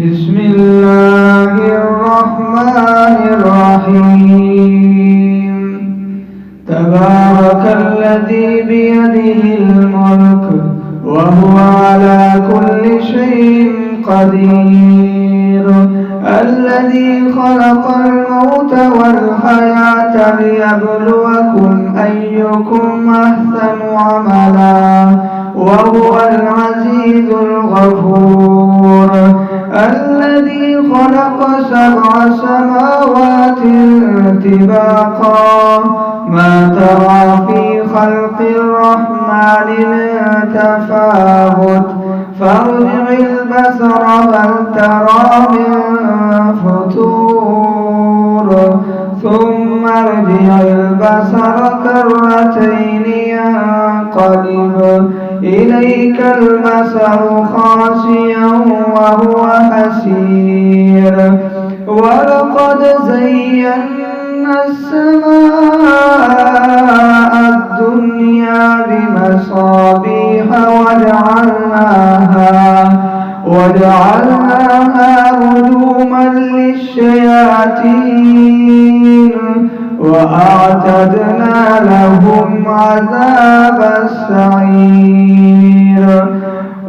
بسم الله الرحمن الرحيم تبارك الذي بيده الملك وهو على كل شيء قدير الذي خلق الموت والحياة ليبلوكم أيكم أحسن عملا وهو العزيز الغفور الذي خلق 7 سماوات طباقا ما ترى في خلق الرحمن من تفاوت فارجع البصر هل ترى من فطور ثم ارجع البصر كرتين ينقلب إليك البصر خاسئا وهو حسير ولقد زينا السماء الدنيا بمصابيح وجعلناها رجوما للشياطين وأعتدنا لهم عذاب السعير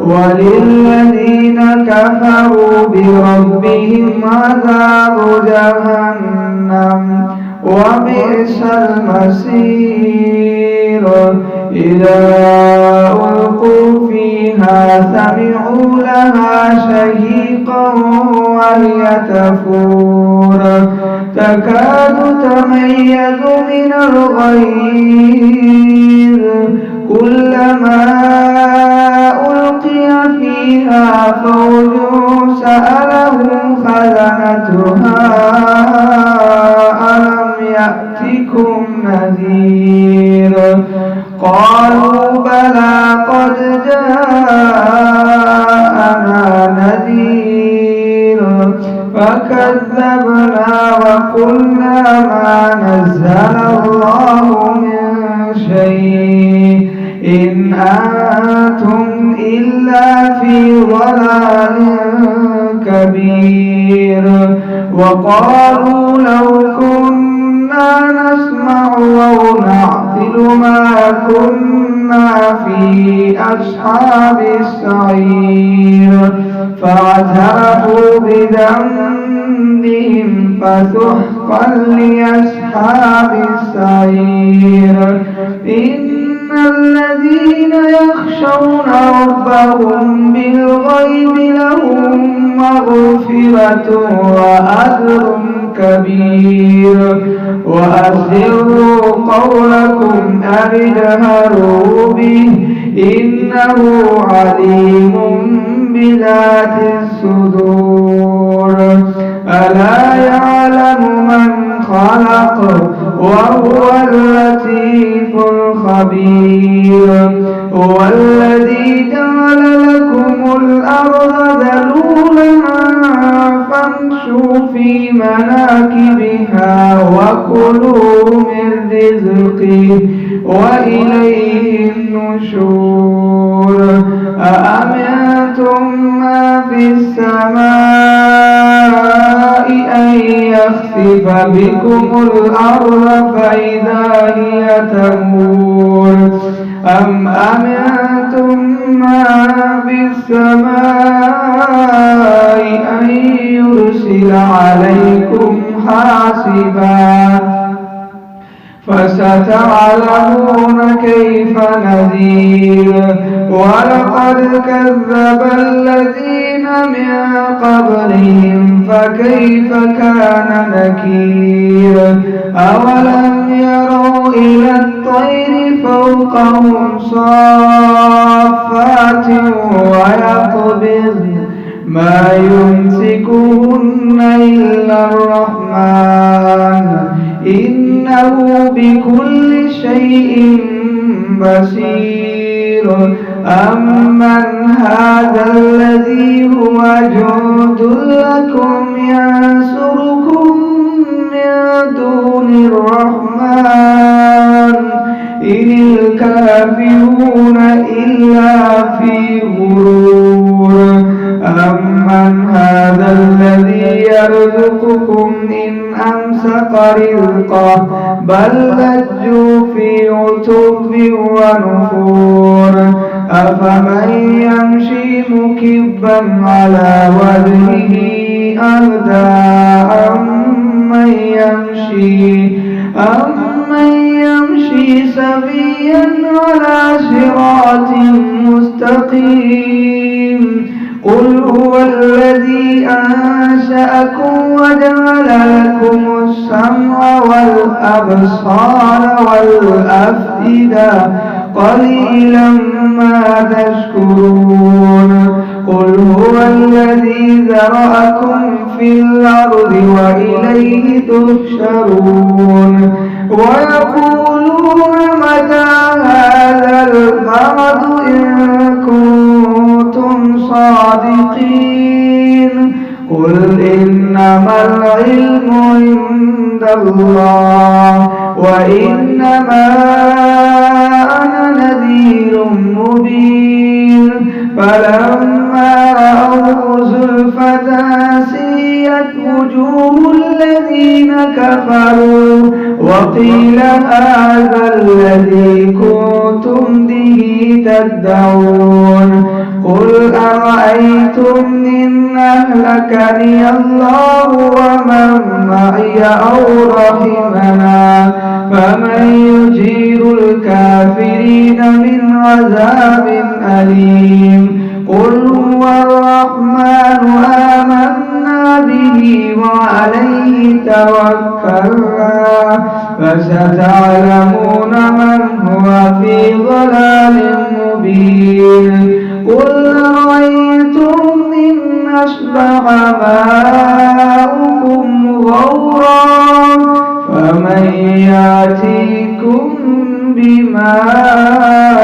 وللذين كفروا بربهم عذاب جهنم وبئس المصير إذا ألقوا فيها سمعوا لها شهيقا وهي تفور تكاد تميز من الغيظ كلما ألقي فيها فوج سألهم خزنتها ألم يأتكم نذير قالوا بلى قد جاءنا نذير فكذبنا وقلنا ما نزل الله من شيء إن أنتم إلا في ضلال كبير وقالوا لو كنا نسمع أو نعقل ما كنا في أصحاب السعير فاعترفوا بذنبهم فسحقا لأصحاب السعير إن الذين يخشون ربهم بالغيب لهم مغفرة وأجر كبير وأسروا قولكم أو اجهروا به إنه عليم بذات الصدور ألا يعلم من خلق وهو اللطيف الخبير هو الذي جعل لكم الأرض ذلولا فامشوا في مناكبها وكلوا من رزقه وإليه النشور أأمنتم ما في السماء أن يخسف بكم الأرض فإذا هي تمور أم أمنتم ما في السماء أن يرسل عليكم حاصبا فستعلمون كيف نذير ولقد كذب الذين من قبلهم فكيف كان نكير أولم يروا إلى الطير فوقهم صافات ويقبضن ما يمسكهن إلا الرحمن إنه بكل شيء بصير أمن هذا الذي هو جند لكم ينصركم من دون الرحمن إن الكافرون إلا في غرور أمن هذا يرزقكم إن أمسك رزقه بل لجوا في عتب ونفور أفمن يمشي مكبا على وجهه أهدى أمن يمشي سويا على صراط مستقيم قل هو الذي أنشأكم وجعل لكم السمع والأبصار والأفئدة قليلا ما تشكرون قل هو الذي ذرأكم في الأرض وإليه تحشرون ويقولون متى هذا الوعد إن كنتم صادقين قل إنما العلم عند الله وإنما أنا نذير مبين فلما رأوه زلفة سيئت وجوه الذين كفروا وقيل هذا الذي كنتم به تدعون قل أرأيتم إن أهلكني الله ومن معي أو رحمنا فمن يجير الكافرين من عذاب أليم قل هو الرحمن آمنا به وعليه توكلنا فستعلمون من هو في ضلال مبين قل أرأيتم إن أصبح ماؤكم غورا فمن يأتيكم بماء